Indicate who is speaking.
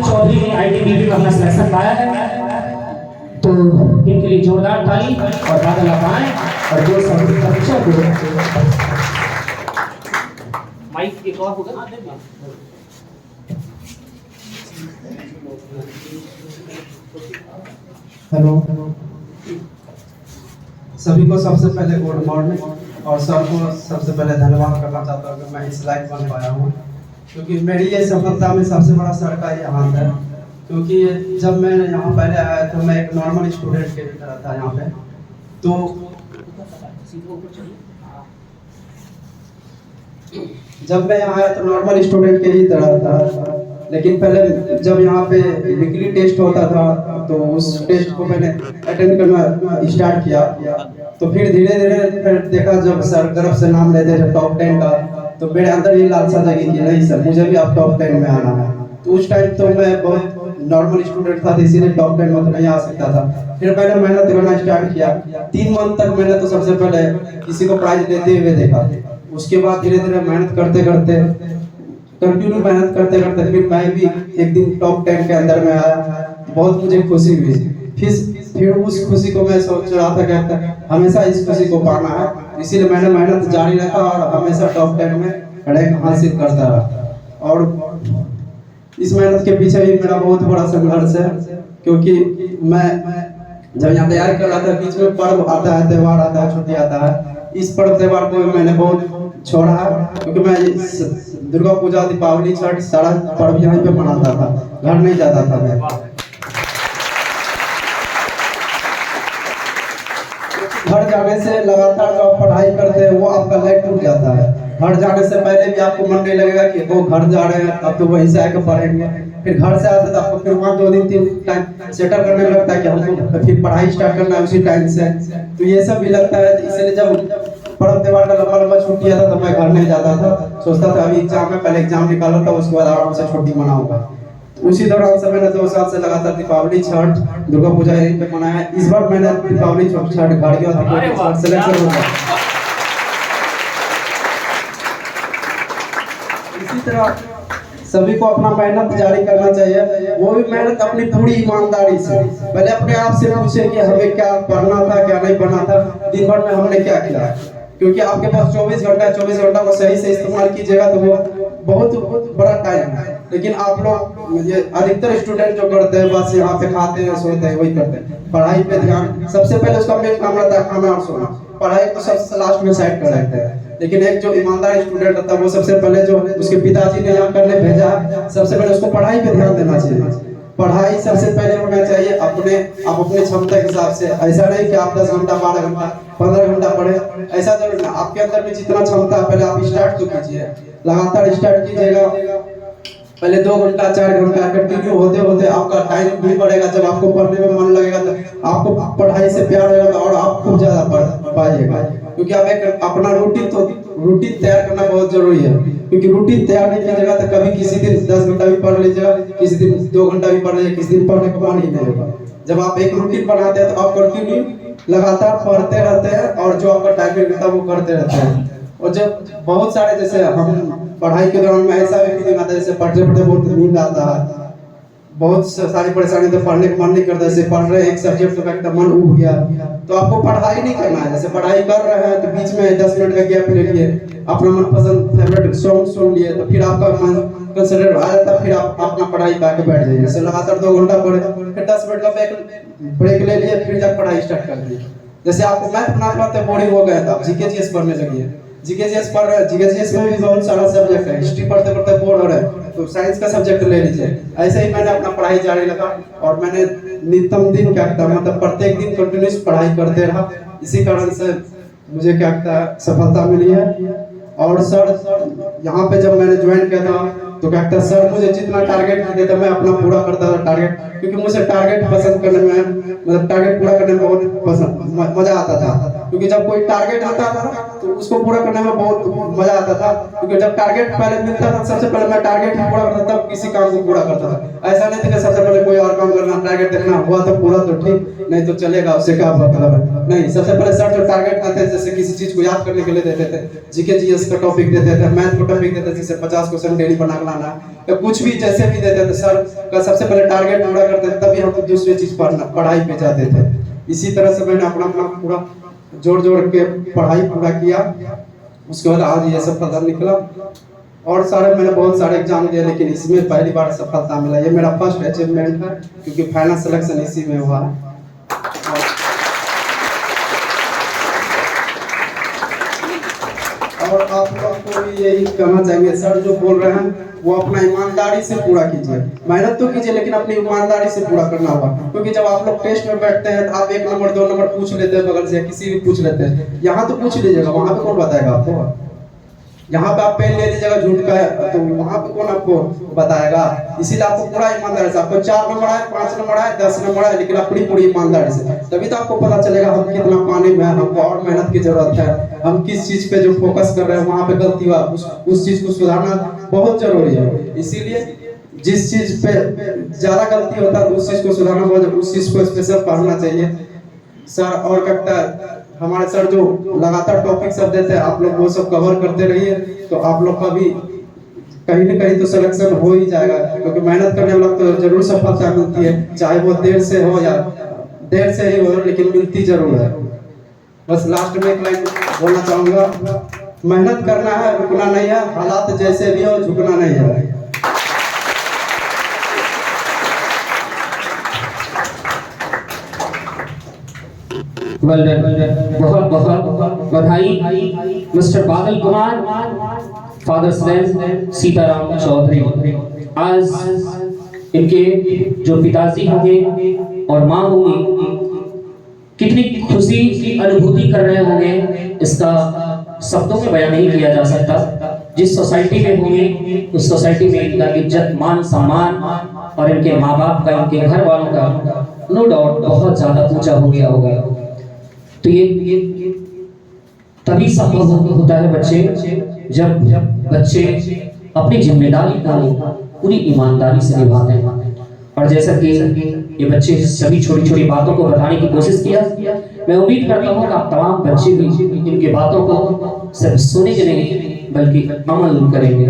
Speaker 1: आदित्य चौधरी ने आईटीबीपी में अपना सिलेक्शन पाया है, तो इनके लिए जोरदार ताली और बादल लगाएं। और जो सभी बच्चों को माइक एक और होगा।
Speaker 2: हेलो सभी को सबसे पहले गुड मॉर्निंग। और सर को सबसे पहले धन्यवाद करना चाहता हूँ कि मैं इस लायक बन पाया हूँ, क्योंकि मेरी ये सफलता में सबसे बड़ा सर का ही हाथ है। क्योंकि जब मैं यहाँ पहले आया तो मैं एक नॉर्मल स्टूडेंट के तरह था यहाँ पे, तो जब मैं यहाँ आया तो नॉर्मल स्टूडेंट के ही तरह था। लेकिन पहले जब यहाँ पे वीकली टेस्ट होता था तो उस टेस्ट को मैंने अटेंड करना स्टार्ट किया। तो फिर धीरे धीरे फिर देखा जब सर तरफ से नाम लेते जब टॉप 10 का, तो मेरे अंदर ये लालसा जगी कि नहीं सर मुझे भी अब टॉप 10 में आना है। तो उस टाइम तो मैं बहुत नॉर्मल स्टूडेंट था, इसीलिए टॉप 10 में तो नहीं आ सकता था। फिर मैंने मेहनत करना स्टार्ट किया। 3 मंथ तक मैंने तो सबसे पहले किसी को प्राइज देते हुए देखा। उसके बाद धीरे धीरे मेहनत करते करते कंटिन्यू मेहनत करते करते फिर मैं भी एक दिन टॉप 10 के अंदर में आया। बहुत मुझे खुशी हुई। फिर उस खुशी को मैं सोच रहा था कि हमेशा इस खुशी को पाना है, इसीलिए मैंने मेहनत जारी रखा और हमेशा टॉप 10 में रैंक हासिल करता रहा। और इस मेहनत के पीछे भी मेरा बहुत बड़ा संघर्ष है, क्योंकि मैं जब यहाँ तैयारी कर रहा था बीच में पर्व आता है, त्योहार आता है, छुट्टी आता है। इस पर्व त्योहार को मैंने बहुत छोड़ा है, क्योंकि मैं दुर्गा पूजा, दीपावली, छठ सारा पर्व यहीं पे मनाता था, घर नहीं जाता था मैं। घर जाने से लगातार जो आप पढ़ाई करते हैं वो आपका लाइफ टूट जाता है। घर जाने से पहले भी आपको मन नहीं लगेगा कि वो घर जा रहे हैं अब तो वहीं से आकर पढ़ेंगे। फिर घर से आते तो आपको फिर वहाँ 2 दिन 3 टाइम सेटल करने लगता है कि हमको फिर पढ़ाई स्टार्ट करना है उसी टाइम से। तो ये सब भी लगता है, इसलिए जब पर्व त्योहार का लंबा लंबा छुट्टी आता तो मैं घर नहीं जाता था। सोचता था अभी एग्जाम है, पहले एग्जाम निकालो था, उसके बाद आराम से छुट्टी मनाऊंगा। उसी दौरान से मैंने 2 साल से लगातार दीपावली, छठ, दुर्गा पूजा यहीं पे मनाया। इस बार मैंने दीपावली, छठ गाड़ियों सिलेक्शन हुआ। इसी तरह सभी को अपना मेहनत जारी करना चाहिए, वो भी मेहनत अपनी पूरी ईमानदारी से। पहले अपने आप से पूछे कि हमें क्या पढ़ना था, क्या नहीं पढ़ना था, दिन भर में हमने क्या किया। क्योंकि आपके पास 24 घंटा है, 24 घंटा को सही से इस्तेमाल कीजिएगा तो वो बहुत बड़ा टाइम है। लेकिन आप लोग ये अधिकतर स्टूडेंट जो करते हैं बस यहाँ पे खाते हैं, सोते हैं, वही करते हैं। पढ़ाई पे ध्यान सबसे पहले उसका मेन काम रहता है, खाना और सोना। पढ़ाई तो सबसे लास्ट में साइड कर देते हैं। लेकिन एक जो ईमानदार स्टूडेंट रहता है वो सबसे पहले जो उसके पिताजी ने यहाँ करने भेजा, सबसे पहले उसको पढ़ाई पे ध्यान देना चाहिए। पढ़ाई सबसे पहले होना चाहिए आप अपने क्षमता के हिसाब से। ऐसा नहीं कि आप 10 घंटा, 12 घंटा, 15 घंटा पढ़े, ऐसा जरूर नहीं। आपके अंदर में जितना क्षमता है पहले आप स्टार्ट तो कीजिए, लगातार स्टार्ट कीजिएगा। पहले 2 घंटा, 4 घंटा कंटिन्यू होते होते आपका टाइम भी बढ़ेगा। जब आपको पढ़ने में मन लगेगा तो आपको पढ़ाई से प्यार रहेगा और आप खूब ज्यादा पढ़ पाइएगा। क्योंकि आप एक अपना रूटीन तैयार करना बहुत जरूरी है। क्योंकि रूटीन तैयार नहीं कीजिएगा तो कभी किसी दिन 10 घंटा भी पढ़ लीजिएगा, किसी दिन 2 घंटा भी पढ़ लीजिएगा, किसी दिन पढ़ने का मन ही नहीं होगा। जब आप एक रूटीन बनाते हैं तो आप कंटिन्यू लगातार पढ़ते रहते हैं और जो आपका टारगेट रहता है वो करते रहते हैं। और जब बहुत सारे जैसे हम पढ़ाई के दौरान में ऐसा भी फीलिंग आता है जैसे पढ़ते पढ़ते बहुत नींद आता है, बहुत सारी परेशानी, तो पढ़ने का मन नहीं करता। जैसे पढ़ रहे एक सब्जेक्ट तो लगता मन उब गया, तो आपको पढ़ाई नहीं करना है। जैसे पढ़ाई कर रहे हैं तो बीच में 10 मिनट का गैप ले लिए, अपना मनपसंद फेवरेट सॉन्ग सुन लिए, तो फिर आपका मन कंसंट्रेट आ जाता है। फिर आप अपना पढ़ाई पे बैठ जाइए। जैसे लगातार 2 घंटा पढ़े, फिर 10 मिनट का ब्रेक ले लिए, फिर जब पढ़ाई स्टार्ट कर दी। जैसे आपको मैथ पढ़ाते बोरिंग हो गया था, जीके जीएस पढ़ने लगिए। जीके जीएस पढ़ रहे हैं, जीके जीएस में भी बहुत सारा सब्जेक्ट है। हिस्ट्री पढ़ते पढ़ते बोर हो रहे हैं तो साइंस का सब्जेक्ट ले लीजिए। ऐसे ही मैंने अपना पढ़ाई जारी रखा और मैंने नित्यम दिन क्या करता, मतलब प्रत्येक दिन कंटिन्यूस पढ़ाई करते रहा। इसी कारण से मुझे क्या कहता है सफलता मिली है। और सर यहाँ पे जब मैंने ज्वाइन किया था तो क्या कहता है सर मुझे जितना टारगेट देते मैं अपना पूरा करता था टारगेट। क्योंकि मुझे टारगेट पसंद करने में, मतलब टारगेट पूरा करने में बहुत पसंद मजा आता था। क्योंकि जब कोई टारगेट आता था तो उसको पूरा करने में बहुत मजा आता था, क्योंकि जब टारगेट पहले मिलता था सबसे पहले मैं टारगेट ही पूरा करता था, तब किसी काम को पूरा करता था। ऐसा नहीं था कि सबसे पहले कोई और काम करना, टारगेट देखना हुआ तो पूरा तो ठीक, नहीं तो चलेगा, उससे क्या मतलब है। नहीं, सबसे पहले सर जो टारगेट आते थे, जैसे किसी चीज को याद करने के लिए देते थे, जीके जीएस का टॉपिक देते थे, मैथ को टॉपिक देते थे, जैसे 50 क्वेश्चन डेली बना के लाना, या कुछ भी जैसे भी देते थे सर का सबसे पहले टारगेट पूरा करते थे, तभी हम दूसरी चीज पढ़ाई पे जाते थे। इसी तरह से मैंने अपना अपना पूरा जोड़ जोड़ के पढ़ाई पूरा किया, उसके बाद आज ये सफलता निकला। और सारे मैंने बहुत सारे एग्जाम दिए, लेकिन इसमें पहली बार सफलता मिला। ये मेरा फर्स्ट अचीवमेंट है, क्योंकि फाइनल सिलेक्शन इसी में हुआ है। और आप लोग को भी यही कहना चाहेंगे, सर जो बोल रहे हैं वो अपना ईमानदारी से पूरा कीजिए, मेहनत तो कीजिए लेकिन अपनी ईमानदारी से पूरा करना होगा। क्योंकि जब आप लोग टेस्ट में बैठते हैं तो आप 1 नंबर 2 नंबर पूछ लेते हैं बगल से, किसी भी पूछ लेते हैं, यहाँ तो पूछ लीजिएगा, वहाँ पे कौन बताएगा आपको। यहाँ पे आप पेन ले लीजिएगा झूठ का, तो वहाँ पे कौन आपको बताएगा। इसीलिए आपको पूरा ईमानदारी से, आपको 4 नंबर आए, 5 नंबर आए, 10 नंबर आए, लेकिन अपनी पूरी ईमानदारी से, तभी तो आपको पता चलेगा हम कितना पानी में है, हमको और मेहनत की जरूरत है, हम किस चीज पे जो फोकस कर रहे हैं वहाँ पे गलती हुआ, उस चीज को सुधारना बहुत जरूरी है। इसीलिए जिस चीज पे ज्यादा गलती होता है उस चीज को सुधारना बहुत, उस चीज को स्पेशल पढ़ना चाहिए। सर और कहता हमारे सर जो लगातार टॉपिक सब देते हैं, आप लोग वो सब कवर करते रहिए, तो आप लोग का भी कहीं न कहीं तो सिलेक्शन हो ही जाएगा। क्योंकि मेहनत करने वाला तो जरूर सफलता मिलती है, चाहे वो देर से हो या देर से ही हो, लेकिन मिलती जरूर है। बस लास्ट में एक लाइन बोलना चाहूंगा, मेहनत करना है, रुकना नहीं है, हालात जैसे भी हो झुकना नहीं है।
Speaker 1: वेल डन, बहुत बहुत बधाई mister Badal Kumar, father's name Sitaram Chaudhary. आज इनके जो पिताजी होंगे और माँ होंगी, कितनी खुशी की अनुभूति कर रहे होंगे, इसका शब्दों में बयान नहीं किया जा सकता। जिस सोसाइटी में होंगे उस सोसाइटी में इनका इज्जत मान सम्मान और इनके माँ बाप का, इनके घर वालों का नो डाउट बहुत ज्यादा ऊंचा हो गया होगा। तो ये तभी संभव होता है बच्चे, जब बच्चे अपनी जिम्मेदारी को पूरी ईमानदारी से निभाते हैं। और जैसा कि ये बच्चे सभी छोटी छोटी बातों को बताने की कोशिश किया, मैं उम्मीद करता हूँ कि आप तमाम बच्चे भी इनके बातों को सिर्फ सुनेंगे नहीं बल्कि अमल करेंगे।